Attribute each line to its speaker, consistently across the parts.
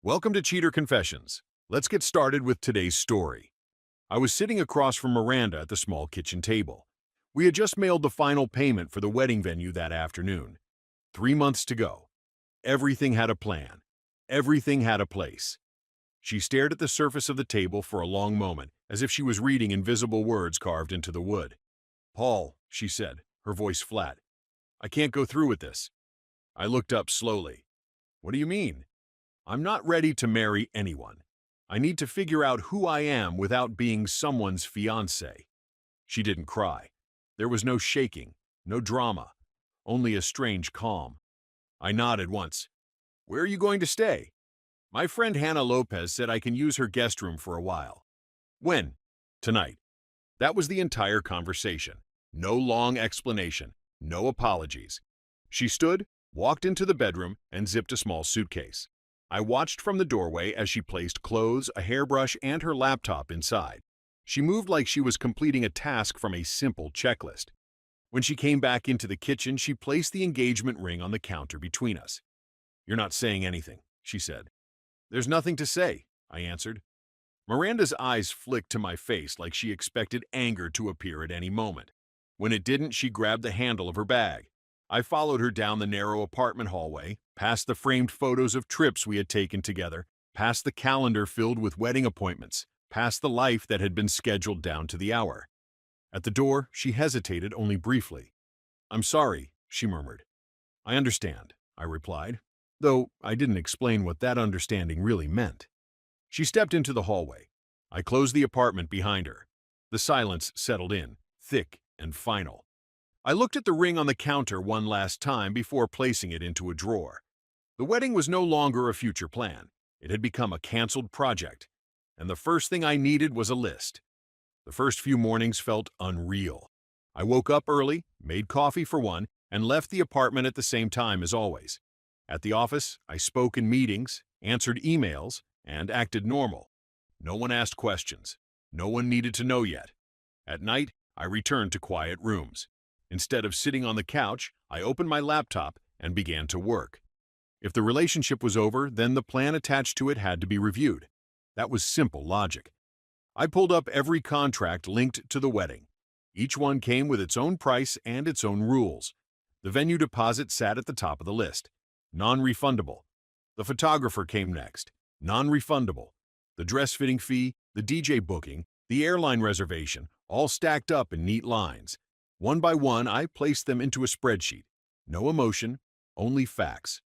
Speaker 1: Welcome to Cheater Confessions. Let's get started with today's story. I was sitting across from Miranda at the small kitchen table. We had just mailed the final payment for the wedding venue that afternoon. 3 months to go. Everything had a plan. Everything had a place. She stared at the surface of the table for a long moment, as if she was reading invisible words carved into the wood. "Paul," she said, her voice flat, "I can't go through with this." I looked up slowly. "What do you mean?" "I'm not ready to marry anyone. I need to figure out who I am without being someone's fiancé." She didn't cry. There was no shaking, no drama, only a strange calm. I nodded once. "Where are you going to stay?" "My friend Hannah Lopez said I can use her guest room for a while." "When?" "Tonight." That was the entire conversation. No long explanation, no apologies. She stood, walked into the bedroom, and zipped a small suitcase. I watched from the doorway as she placed clothes, a hairbrush, and her laptop inside. She moved like she was completing a task from a simple checklist. When she came back into the kitchen, she placed the engagement ring on the counter between us. "You're not saying anything," she said. "There's nothing to say," I answered. Miranda's eyes flicked to my face like she expected anger to appear at any moment. When it didn't, she grabbed the handle of her bag. I followed her down the narrow apartment hallway, past the framed photos of trips we had taken together, past the calendar filled with wedding appointments, past the life that had been scheduled down to the hour. At the door, she hesitated only briefly. "I'm sorry," she murmured. "I understand," I replied, though I didn't explain what that understanding really meant. She stepped into the hallway. I closed the apartment behind her. The silence settled in, thick and final. I looked at the ring on the counter one last time before placing it into a drawer. The wedding was no longer a future plan. It had become a canceled project, and the first thing I needed was a list. The first few mornings felt unreal. I woke up early, made coffee for one, and left the apartment at the same time as always. At the office, I spoke in meetings, answered emails, and acted normal. No one asked questions. No one needed to know yet. At night, I returned to quiet rooms. Instead of sitting on the couch, I opened my laptop and began to work. If the relationship was over, then the plan attached to it had to be reviewed. That was simple logic. I pulled up every contract linked to the wedding. Each one came with its own price and its own rules. The venue deposit sat at the top of the list. Non-refundable. The photographer came next. Non-refundable. The dress fitting fee, the DJ booking, the airline reservation, all stacked up in neat lines. One by one, I placed them into a spreadsheet. No emotion, only facts.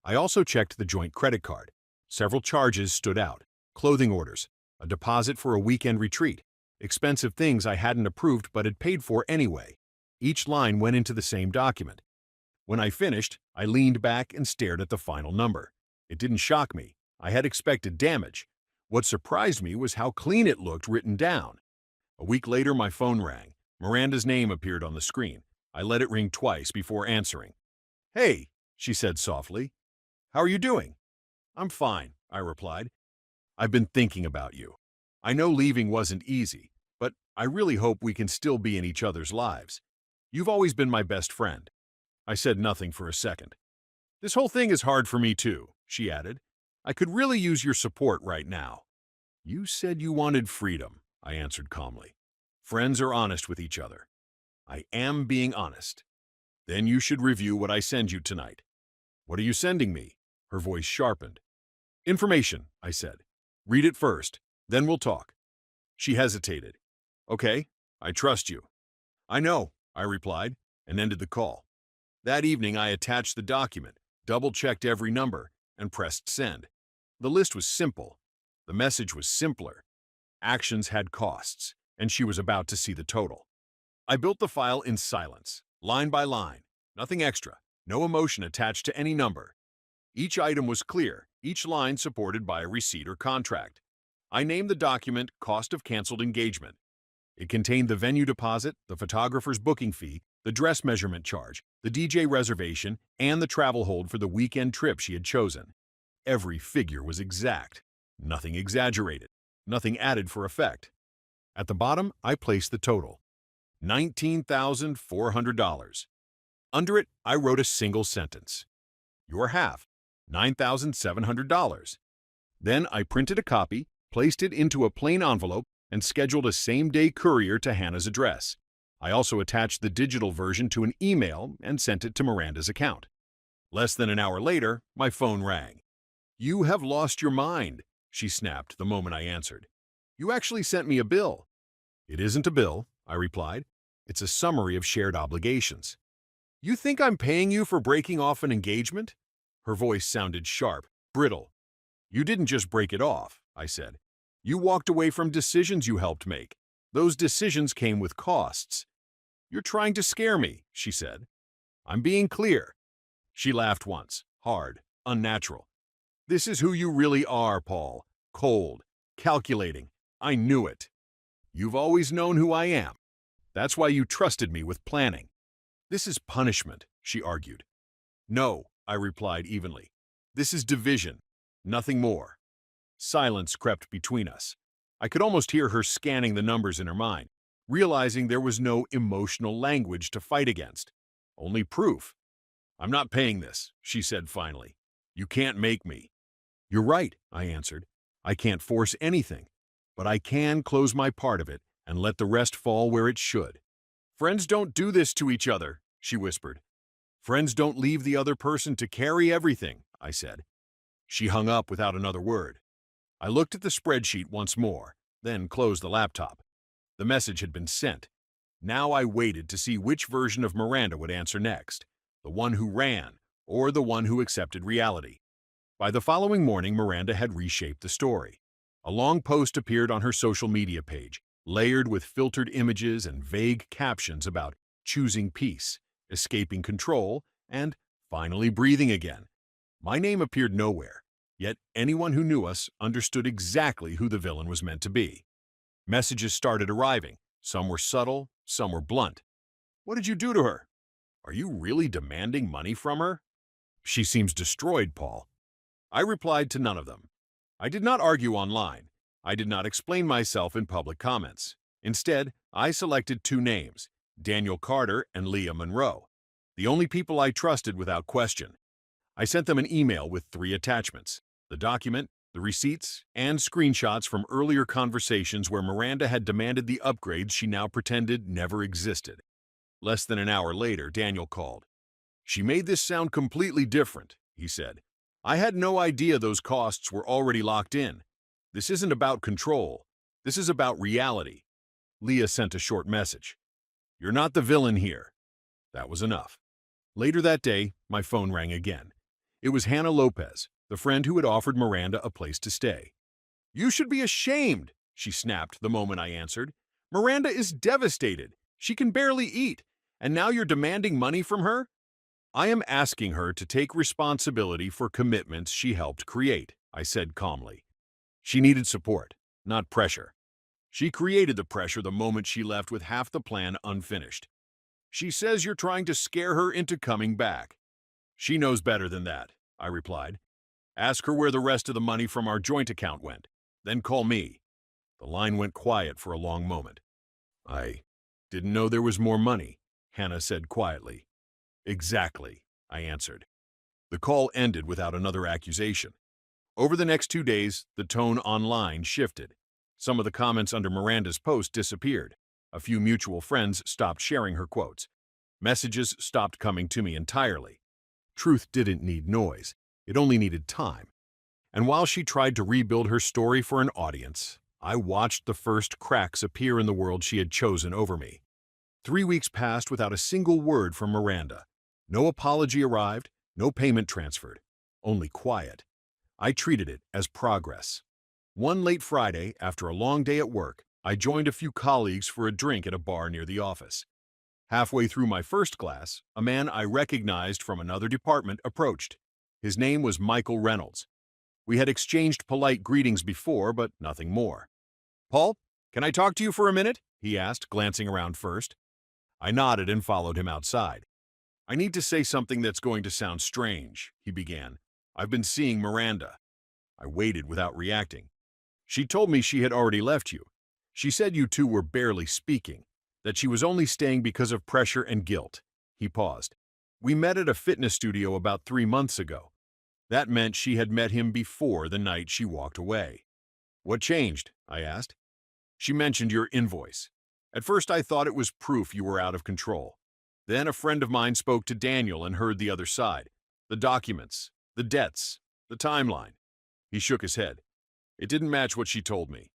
Speaker 1: I also checked the joint credit card. Several charges stood out. Clothing orders, a deposit for a weekend retreat, expensive things I hadn't approved but had paid for anyway. Each line went into the same document. When I finished, I leaned back and stared at the final number. It didn't shock me. I had expected damage. What surprised me was how clean it looked written down. A week later, my phone rang. Miranda's name appeared on the screen. I let it ring twice before answering. "Hey," she said softly. "How are you doing?" "I'm fine," I replied. "I've been thinking about you. I know leaving wasn't easy, but I really hope we can still be in each other's lives. You've always been my best friend." I said nothing for a second. "This whole thing is hard for me too," she added. "I could really use your support right now." "You said you wanted freedom," I answered calmly. "Friends are honest with each other." "I am being honest." "Then you should review what I send you tonight." "What are you sending me?" Her voice sharpened. "Information," I said. "Read it first, then we'll talk." She hesitated. "Okay, I trust you." "I know," I replied, and ended the call. That evening I attached the document, double-checked every number, and pressed send. The list was simple. The message was simpler. Actions had costs, and she was about to see the total. I built the file in silence, line by line, nothing extra, no emotion attached to any number. Each item was clear, each line supported by a receipt or contract. I named the document Cost of Canceled Engagement. It contained the venue deposit, the photographer's booking fee, the dress measurement charge, the DJ reservation, and the travel hold for the weekend trip she had chosen. Every figure was exact, nothing exaggerated, nothing added for effect. At the bottom, I placed the total, $19,400. Under it, I wrote a single sentence. Your half, $9,700. Then I printed a copy, placed it into a plain envelope, and scheduled a same-day courier to Hannah's address. I also attached the digital version to an email and sent it to Miranda's account. Less than an hour later, my phone rang. "You have lost your mind," she snapped the moment I answered. "You actually sent me a bill." "It isn't a bill," I replied. "It's a summary of shared obligations." "You think I'm paying you for breaking off an engagement?" Her voice sounded sharp, brittle. "You didn't just break it off," I said. "You walked away from decisions you helped make. Those decisions came with costs." "You're trying to scare me," she said. "I'm being clear." She laughed once, hard, unnatural. "This is who you really are, Paul. Cold, calculating. I knew it. You've always known who I am. That's why you trusted me with planning." "This is punishment," she argued. "No," I replied evenly. "This is division. Nothing more." Silence crept between us. I could almost hear her scanning the numbers in her mind, realizing there was no emotional language to fight against. Only proof. "I'm not paying this," she said finally. "You can't make me." "You're right," I answered. "I can't force anything, but I can close my part of it and let the rest fall where it should." "Friends don't do this to each other," she whispered. "Friends don't leave the other person to carry everything," I said. She hung up without another word. I looked at the spreadsheet once more, then closed the laptop. The message had been sent. Now I waited to see which version of Miranda would answer next, the one who ran or the one who accepted reality. By the following morning, Miranda had reshaped the story. A long post appeared on her social media page, layered with filtered images and vague captions about choosing peace, escaping control, and finally breathing again. My name appeared nowhere, yet anyone who knew us understood exactly who the villain was meant to be. Messages started arriving. Some were subtle, some were blunt. "What did you do to her? Are you really demanding money from her? She seems destroyed, Paul." I replied to none of them. I did not argue online. I did not explain myself in public comments. Instead, I selected two names, Daniel Carter and Leah Monroe, the only people I trusted without question. I sent them an email with 3 attachments: the document, the receipts, and screenshots from earlier conversations where Miranda had demanded the upgrades she now pretended never existed. Less than an hour later, Daniel called. "She made this sound completely different," he said. "I had no idea those costs were already locked in. This isn't about control. This is about reality." Leah sent a short message. "You're not the villain here." That was enough. Later that day, my phone rang again. It was Hannah Lopez, the friend who had offered Miranda a place to stay. "You should be ashamed," she snapped the moment I answered. "Miranda is devastated. She can barely eat. And now you're demanding money from her?" "I am asking her to take responsibility for commitments she helped create," I said calmly. "She needed support, not pressure. She created the pressure the moment she left with half the plan unfinished. She says you're trying to scare her into coming back." "She knows better than that," I replied. "Ask her where the rest of the money from our joint account went. Then call me." The line went quiet for a long moment. "I didn't know there was more money," Hannah said quietly. "Exactly," I answered. The call ended without another accusation. Over the next 2 days, the tone online shifted. Some of the comments under Miranda's post disappeared. A few mutual friends stopped sharing her quotes. Messages stopped coming to me entirely. Truth didn't need noise. It only needed time. And while she tried to rebuild her story for an audience, I watched the first cracks appear in the world she had chosen over me. 3 weeks passed without a single word from Miranda. No apology arrived, no payment transferred, only quiet. I treated it as progress. One late Friday, after a long day at work, I joined a few colleagues for a drink at a bar near the office. Halfway through my first glass, a man I recognized from another department approached. His name was Michael Reynolds. We had exchanged polite greetings before, but nothing more. "Paul, can I talk to you for a minute?" he asked, glancing around first. I nodded and followed him outside. "I need to say something that's going to sound strange," he began. "I've been seeing Miranda." I waited without reacting. "She told me she had already left you. She said you two were barely speaking, that she was only staying because of pressure and guilt." He paused. "We met at a fitness studio about 3 months ago. That meant she had met him before the night she walked away. "What changed?" I asked. "She mentioned your invoice. At first I thought it was proof you were out of control. Then a friend of mine spoke to Daniel and heard the other side. The documents, the debts, the timeline." He shook his head. "It didn't match what she told me."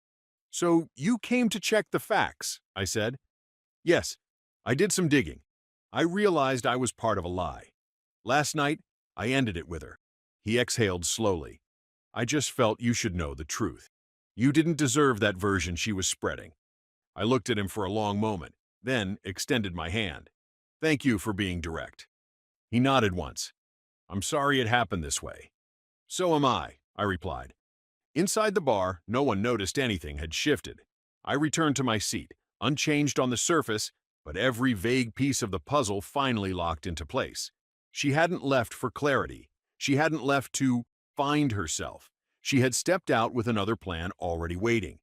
Speaker 1: "So you came to check the facts," I said. "Yes, I did some digging. I realized I was part of a lie. Last night, I ended it with her." He exhaled slowly. "I just felt you should know the truth. You didn't deserve that version she was spreading." I looked at him for a long moment, then extended my hand. "Thank you for being direct." He nodded once. "I'm sorry it happened this way." "So am I replied. Inside the bar, no one noticed anything had shifted. I returned to my seat, unchanged on the surface, but every vague piece of the puzzle finally locked into place. She hadn't left for clarity. She hadn't left to find herself. She had stepped out with another plan already waiting.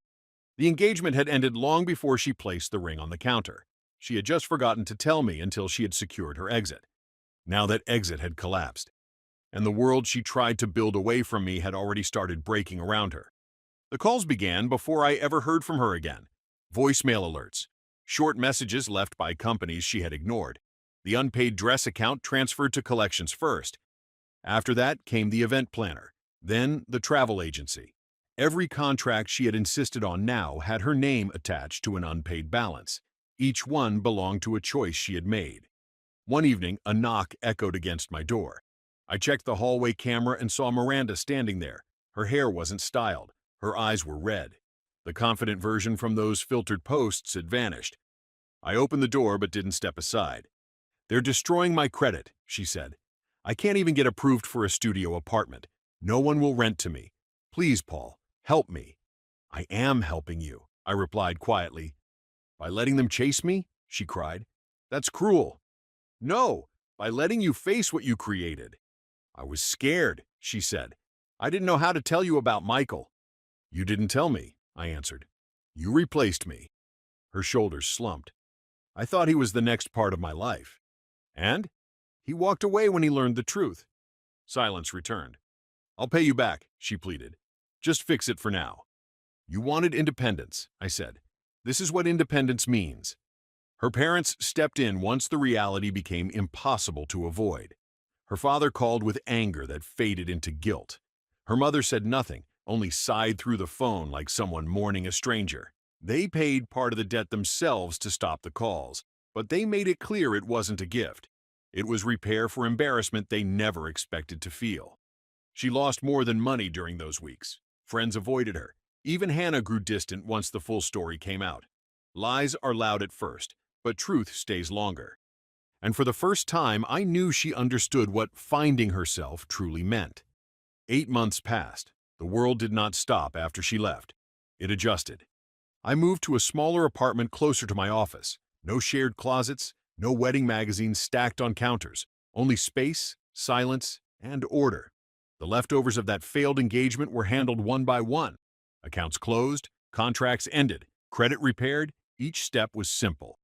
Speaker 1: The engagement had ended long before she placed the ring on the counter. She had just forgotten to tell me until she had secured her exit. Now that exit had collapsed, and the world she tried to build away from me had already started breaking around her. The calls began before I ever heard from her again. Voicemail alerts, short messages left by companies she had ignored. The unpaid dress account transferred to collections first. After that came the event planner, then the travel agency. Every contract she had insisted on now had her name attached to an unpaid balance. Each one belonged to a choice she had made. One evening, a knock echoed against my door. I checked the hallway camera and saw Miranda standing there. Her hair wasn't styled. Her eyes were red. The confident version from those filtered posts had vanished. I opened the door but didn't step aside. "They're destroying my credit," she said. "I can't even get approved for a studio apartment. No one will rent to me. Please, Paul, help me." "I am helping you," I replied quietly. "By letting them chase me?" she cried. "That's cruel." "No, by letting you face what you created." "I was scared," she said. "I didn't know how to tell you about Michael." "You didn't tell me," I answered. "You replaced me." Her shoulders slumped. "I thought he was the next part of my life." "And?" "He walked away when he learned the truth." Silence returned. "I'll pay you back," she pleaded. "Just fix it for now." "You wanted independence," I said. "This is what independence means." Her parents stepped in once the reality became impossible to avoid. Her father called with anger that faded into guilt. Her mother said nothing, only sighed through the phone like someone mourning a stranger. They paid part of the debt themselves to stop the calls, but they made it clear it wasn't a gift. It was repair for embarrassment they never expected to feel. She lost more than money during those weeks. Friends avoided her. Even Hannah grew distant once the full story came out. Lies are loud at first, but truth stays longer. And for the first time, I knew she understood what finding herself truly meant. 8 months passed. The world did not stop after she left. It adjusted. I moved to a smaller apartment closer to my office. No shared closets, no wedding magazines stacked on counters. Only space, silence, and order. The leftovers of that failed engagement were handled one by one. Accounts closed, contracts ended, credit repaired. Each step was simple.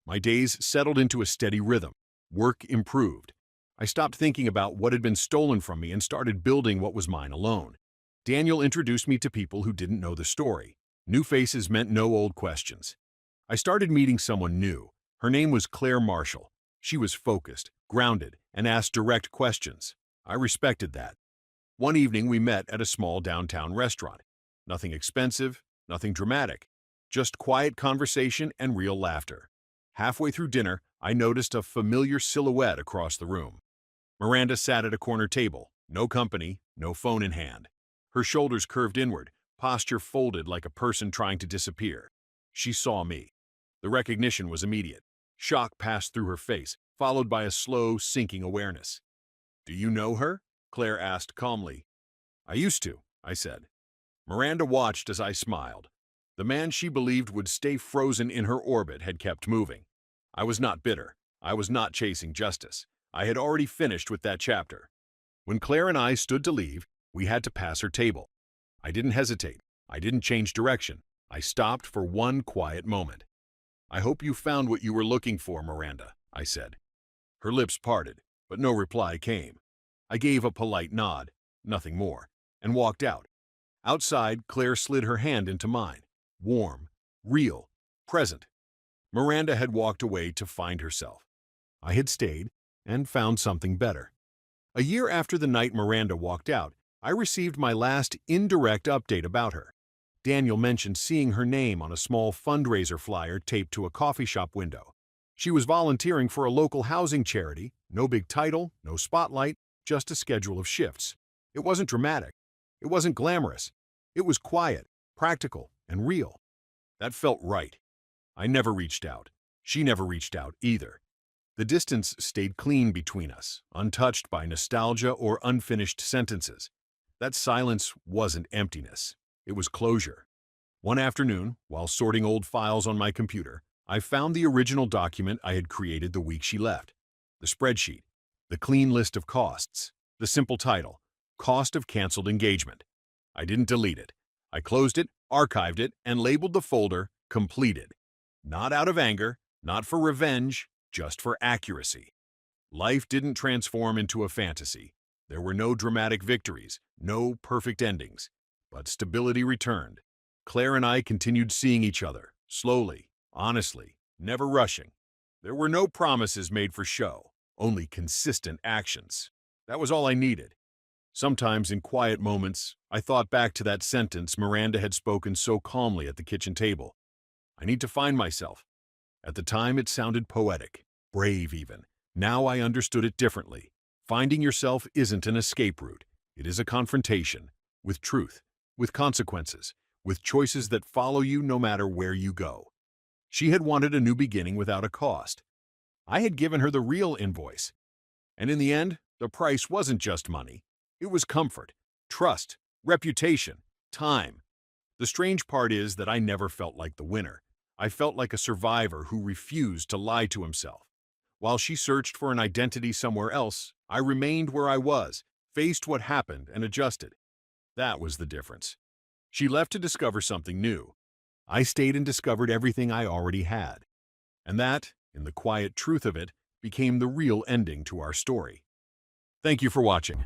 Speaker 1: My days settled into a steady rhythm. Work improved. I stopped thinking about what had been stolen from me and started building what was mine alone. Daniel introduced me to people who didn't know the story. New faces meant no old questions. I started meeting someone new. Her name was Claire Marshall. She was focused, grounded, and asked direct questions. I respected that. One evening we met at a small downtown restaurant. Nothing expensive, nothing dramatic. Just quiet conversation and real laughter. Halfway through dinner, I noticed a familiar silhouette across the room. Miranda sat at a corner table, no company, no phone in hand. Her shoulders curved inward, posture folded like a person trying to disappear. She saw me. The recognition was immediate. Shock passed through her face, followed by a slow, sinking awareness. "Do you know her?" Claire asked calmly. "I used to," I said. Miranda watched as I smiled. The man she believed would stay frozen in her orbit had kept moving. I was not bitter. I was not chasing justice. I had already finished with that chapter. When Claire and I stood to leave, we had to pass her table. I didn't hesitate. I didn't change direction. I stopped for one quiet moment. "I hope you found what you were looking for, Miranda," I said. Her lips parted, but no reply came. I gave a polite nod. nothing more, and walked out. Outside, Claire slid her hand into mine. Warm, real, present. Miranda had walked away to find herself. I had stayed and found something better. A year after the night Miranda walked out, I received my last indirect update about her. Daniel mentioned seeing her name on a small fundraiser flyer taped to a coffee shop window. She was volunteering for a local housing charity, no big title, no spotlight, just a schedule of shifts. It wasn't dramatic. It wasn't glamorous. It was quiet, practical, and real. That felt right. I never reached out. She never reached out either. The distance stayed clean between us, untouched by nostalgia or unfinished sentences. That silence wasn't emptiness. It was closure. One afternoon, while sorting old files on my computer, I found the original document I had created the week she left. The spreadsheet, the clean list of costs, the simple title, Cost of Canceled Engagement. I didn't delete it. I closed it, archived it, and labeled the folder Completed. Not out of anger, not for revenge, just for accuracy. Life didn't transform into a fantasy. There were no dramatic victories, no perfect endings. But stability returned. Claire and I continued seeing each other, slowly, honestly, never rushing. There were no promises made for show, only consistent actions. That was all I needed. Sometimes in quiet moments, I thought back to that sentence Miranda had spoken so calmly at the kitchen table. I need to find myself. At the time it sounded poetic, brave even. Now I understood it differently. Finding yourself isn't an escape route. It is a confrontation with truth, with consequences, with choices that follow you no matter where you go. She had wanted a new beginning without a cost. I had given her the real invoice. And in the end, the price wasn't just money. It was comfort, trust, reputation, time. The strange part is that I never felt like the winner. I felt like a survivor who refused to lie to himself. While she searched for an identity somewhere else, I remained where I was, faced what happened, and adjusted. That was the difference. She left to discover something new. I stayed and discovered everything I already had. And that, in the quiet truth of it, became the real ending to our story. Thank you for watching.